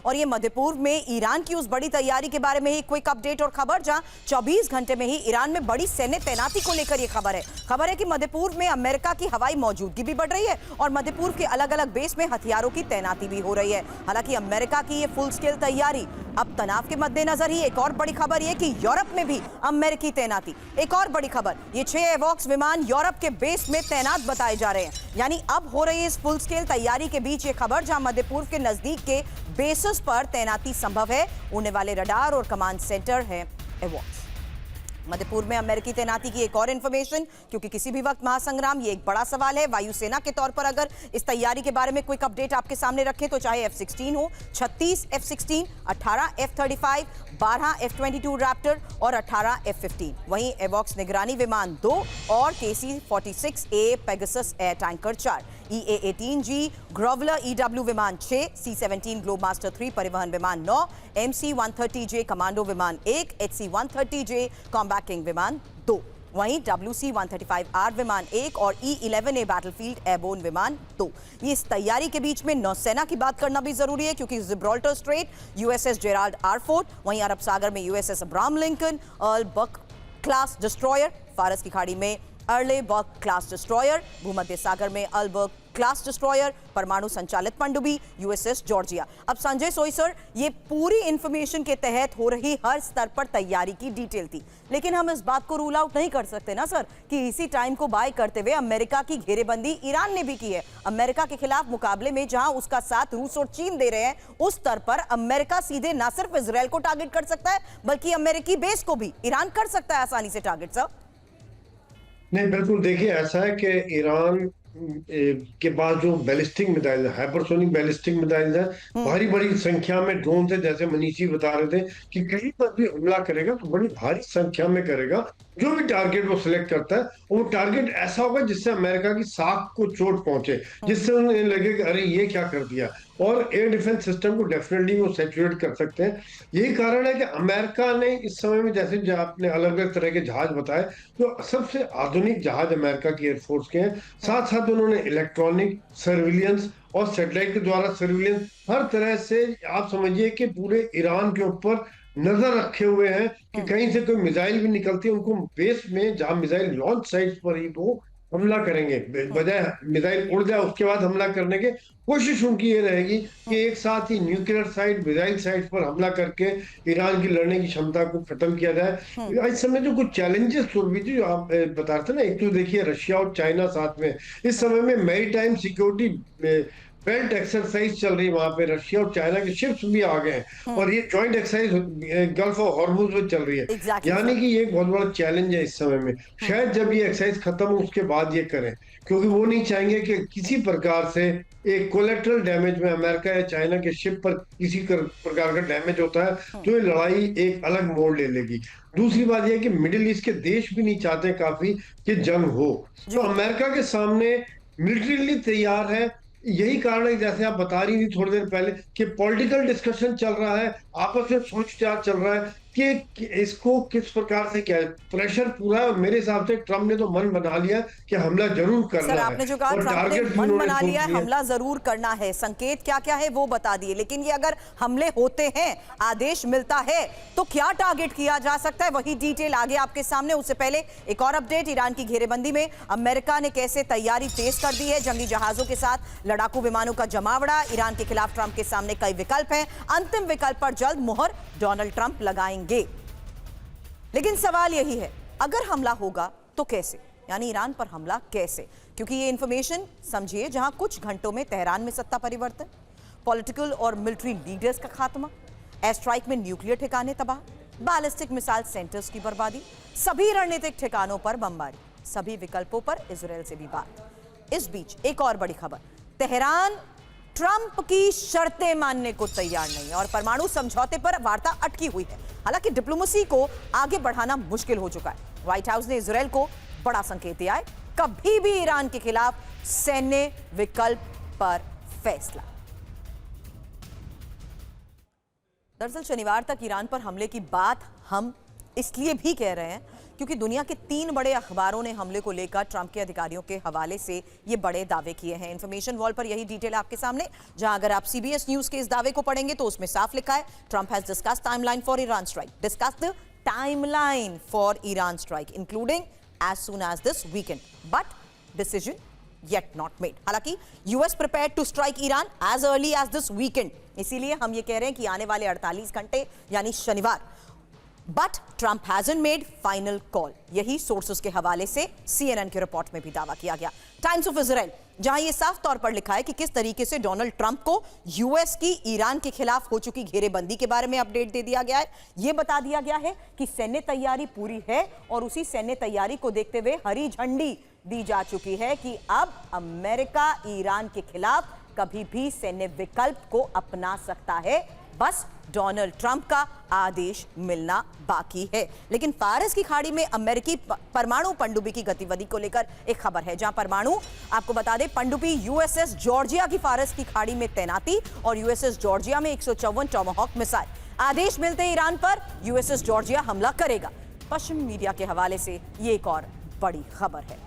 और ये मध्य पूर्व में ईरान की उस बड़ी तैयारी के बारे में ही क्विक अपडेट और खबर, जहां 24 घंटे में ही ईरान में बड़ी सैन्य तैनाती को लेकर यह खबर है कि मध्य पूर्व में अमेरिका की हवाई मौजूदगी भी बढ़ रही है और मध्य पूर्व के अलग अलग बेस में हथियारों की तैनाती भी हो रही है। हालांकि अमेरिका की ये फुल स्केल तैयारी अब तनाव के मद्देनजर ही एक और बड़ी खबर यह कि यूरोप में भी अमेरिकी तैनाती। एक और बड़ी खबर, ये 6 एवॉक्स विमान यूरोप के बेस में तैनात बताए जा रहे हैं। यानी अब हो रही इस फुल स्केल तैयारी के बीच ये खबर, जहां मध्य पूर्व के नजदीक के बेसिस पर तैनाती संभव है, उड़ने वाले रडार और कमांड सेंटर है एवॉक्स। मध्य पूर्व में अमेरिकी तैनाती की एक और इंफॉर्मेशन, क्योंकि किसी भी वक्त महासंग्राम ये एक बड़ा सवाल है। वायुसेना के तौर पर अगर इस तैयारी के बारे में क्विक अपडेट आपके सामने रखें तो चाहे F-16 हो, 36 F-16, 18 F-35, 12 F-22 रैप्टर और 18 F-15। वहीं एवॉक्स निगरानी विमान 2 और KC-46A Pegasus air tanker 4, EA-18G ग्रोवलर EW विमान 6, C-17 ग्लोबमास्टर 3 परिवहन विमान 9, MC-130J कमांडो विमान 1, HC-130J कॉम्बैट किंग विमान 2, वहीं WC-135R विमान 1 और E-11A बैटलफील्ड एयरबोर्न विमान 2। ये इस तैयारी के बीच में नौसेना की बात करना भी जरूरी है, क्योंकि Gibraltar straight USS Gerald R Ford, वहीं अरब सागर में USS अब्राहम लिंकन, अर्ल बक क्लास डिस्ट्रॉयर, फारस की खाड़ी में अर्ले बक क्लास डिस्ट्रॉयर, भूमध्य सागर में अल्बर्ग क्लास डिस्ट्रॉयर, परमाणु संचालित पनडुब्बी USS जॉर्जिया। अब संजय सोई सर, ये पूरी इंफॉर्मेशन के तहत हो रही हर स्तर पर तैयारी की डिटेल थी, लेकिन हम इस बात को रूल आउट नहीं कर सकते ना सर कि इसी टाइम को बाय करते हुए अमेरिका की घेरेबंदी ईरान ने भी की है। अमेरिका के खिलाफ मुकाबले में जहां उसका साथ रूस और चीन दे रहे हैं, उस स्तर पर अमेरिका सीधे न सिर्फ इजरायल को टारगेट कर सकता है, बल्कि अमेरिकी बेस को भी ईरान कर सकता है आसानी से टारगेट। सर नहीं, बिल्कुल देखिए, ऐसा है कि ईरान के पास जो बैलिस्टिक मिसाइल है, हाइपरसोनिक बैलिस्टिक मिसाइल है, भारी बड़ी संख्या में ड्रोन से, जैसे मनीष जी बता रहे थे कि कहीं पर भी हमला करेगा तो बड़ी भारी संख्या में करेगा। जो भी टारगेट वो सिलेक्ट करता है, वो टारगेट ऐसा होगा जिससे अमेरिका की साख को चोट पहुंचे, जिससे उन्हें लगे कि अरे ये क्या कर दिया। और एयर डिफेंस सिस्टम को डेफिनेटली वो सैचुरेट कर सकते हैं। यही कारण है कि अमेरिका ने इस समय में, जैसे जो आपने अलग अलग तरह के जहाज बताए, जो सबसे आधुनिक जहाज अमेरिका की एयरफोर्स के हैं, साथ साथ उन्होंने इलेक्ट्रॉनिक सर्विलियंस और सैटेलाइट के द्वारा सर्विलियंस, हर तरह से आप समझिए कि पूरे ईरान के ऊपर नजर रखे हुए हैं कि कहीं से कोई मिसाइल भी निकलती है, उनको बेस में, जहां मिसाइल लॉन्च साइट पर ही वो हमला करेंगे, बजाय मिसाइल उड़ जाए उसके बाद हमला करने के। कोशिश उनकी ये रहेगी कि एक साथ ही न्यूक्लियर साइट, मिसाइल साइट पर हमला करके ईरान की लड़ने की क्षमता को खत्म किया जाए। इस समय जो कुछ चैलेंजेस जो आप बता रहे थे ना, एक तो देखिए रशिया और चाइना साथ में इस समय में मैरीटाइम सिक्योरिटी बेल्ट एक्सरसाइज चल रही है। वहां पे रशिया और चाइना के शिप्स भी आ गए हैं और ये joint exercise gulf of Hormuz में चल रही है। यानी कि ये एक बहुत बड़ा चैलेंज है इस समय में। शायद जब ये एक्सरसाइज खत्म हो उसके बाद ये करें, क्योंकि वो नहीं चाहेंगे कि किसी प्रकार से एक कोलेट्रल डैमेज में अमेरिका या चाइना के शिप पर किसी प्रकार का डैमेज होता है तो ये लड़ाई एक अलग मोड़ ले लेगी। दूसरी बात यह कि मिडिल ईस्ट के देश भी नहीं चाहते काफी कि जंग हो, तो अमेरिका के सामने मिलिट्रीली तैयार है। यही कारण है, जैसे आप बता रही थी थोड़ी देर पहले, कि पॉलिटिकल डिस्कशन चल रहा है, आपस में सोच विचार चल रहा है कि इसको किस प्रकार से क्या है। प्रेशर पूरा है। मेरे हिसाब से ट्रम्प ने तो मन बना लिया कि हमला जरूर करना है। आपने जो कहा ट्रम्प ने मन बना लिया है, हमला जरूर करना है। संकेत क्या क्या है वो बता दिए, लेकिन ये अगर हमले होते हैं, आदेश मिलता है, तो क्या टारगेट किया जा सकता है, वही डिटेल आगे आपके सामने। उससे पहले एक और अपडेट, ईरान की घेरेबंदी में अमेरिका ने कैसे तैयारी तेज कर दी है। जंगी जहाजों के साथ लड़ाकू विमानों का जमावड़ा। ईरान के खिलाफ ट्रंप के सामने कई विकल्प हैं, अंतिम विकल्प पर जल्द मुहर डोनाल्ड ट्रंप लगाएंगे। लेकिन सवाल यही है, अगर हमला होगा तो कैसे, यानी ईरान पर हमला कैसे? क्योंकि ये इंफॉर्मेशन समझिए, जहां कुछ घंटों में तेहरान में सत्ता परिवर्तन, पॉलिटिकल और मिलिट्री लीडर्स का खात्मा, एयर स्ट्राइक में न्यूक्लियर ठिकाने तबाह, बैलिस्टिक मिसाइल सेंटर्स की बर्बादी, सभी रणनीतिक ठिकानों पर बमबारी, सभी विकल्पों पर इजरायल से भी बात। इस बीच एक और बड़ी खबर, तेहरान ट्रंप की शर्तें मानने को तैयार नहीं और परमाणु समझौते पर वार्ता अटकी हुई है। हालांकि डिप्लोमेसी को आगे बढ़ाना मुश्किल हो चुका है। व्हाइट हाउस ने इजरायल को बड़ा संकेत दिया है, कभी भी ईरान के खिलाफ सैन्य विकल्प पर फैसला। दरअसल शनिवार तक ईरान पर हमले की बात हम इसलिए भी कह रहे हैं क्योंकि दुनिया के 3 बड़े अखबारों ने हमले को लेकर ट्रंप के अधिकारियों के हवाले से ये बड़े दावे किए हैं। इंफॉर्मेशन वॉल पर यही डिटेल आपके सामने, जहां अगर आप सीबीएस न्यूज के इस दावे को पढ़ेंगे तो उसमें साफ लिखा है, Trump has discussed timeline for Iran strike, discussed the timeline for Iran strike including as soon as this weekend, but decision yet not made। हालांकि US prepared to strike Iran as early as this weekend, इसीलिए हम ये कह रहे हैं कि आने वाले 48 घंटे यानी शनिवार, but Trump hasn't made final call. यही सोर्सेस के हवाले से CNN के रिपोर्ट में भी दावा किया गया। टाइम्स ऑफ इजराइल, जहां यह साफ तौर पर लिखा है कि किस तरीके से डोनाल्ड ट्रंप को यूएस की ईरान के खिलाफ हो चुकी घेरेबंदी के बारे में अपडेट दे दिया गया है। यह बता दिया गया है कि सैन्य तैयारी पूरी है और उसी सैन्य तैयारी को देखते हुए हरी झंडी दी जा चुकी है कि अब अमेरिका ईरान के खिलाफ कभी भी सैन्य विकल्प को अपना सकता है, बस डोनाल्ड ट्रंप का आदेश मिलना बाकी है। लेकिन फारस की खाड़ी में अमेरिकी परमाणु पनडुब्बी की गतिविधि को लेकर एक खबर है, जहां परमाणु, आपको बता दें, पनडुब्बी यूएसएस जॉर्जिया की फारस की खाड़ी में तैनाती और यूएसएस जॉर्जिया में 154 टॉमाहॉक मिसाइल। आदेश मिलते ईरान पर यूएसएस जॉर्जिया हमला करेगा। पश्चिमी मीडिया के हवाले से ये एक और बड़ी खबर है।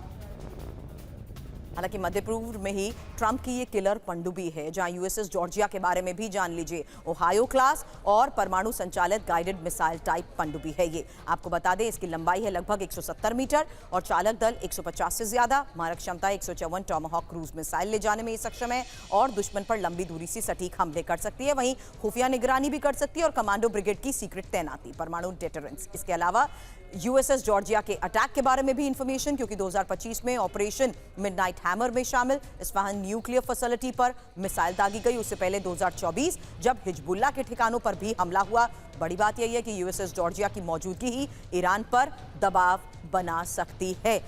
हालांकि मध्य पूर्व में ही ट्रंप की ये किलर पनडुब्बी है, जहां यूएसएस जॉर्जिया के बारे में भी जान लीजिए। ओहायो क्लास और परमाणु संचालित गाइडेड मिसाइल टाइप पनडुब्बी है ये। आपको बता दें, इसकी लंबाई है लगभग 170 मीटर और चालक दल 150 से ज्यादा, मारक क्षमता 154 टॉमाहॉक क्रूज मिसाइल ले जाने में सक्षम है और दुश्मन पर लंबी दूरी से सटीक हमले कर सकती है। वहीं खुफिया निगरानी भी कर सकती है और कमांडो ब्रिगेड की सीक्रेट तैनाती, परमाणु डेटरेंस। इसके अलावा यूएसएस जॉर्जिया के अटैक के बारे में भी इंफॉर्मेशन, क्योंकि 2025 में ऑपरेशन मिडनाइट हैमर में शामिल इस्फहान न्यूक्लियर फैसिलिटी पर मिसाइल दागी गई। उससे पहले 2024 जब हिजबुल्ला के ठिकानों पर भी हमला हुआ। बड़ी बात यही है कि यूएसएस जॉर्जिया की मौजूदगी ही ईरान पर दबाव बना सकती है।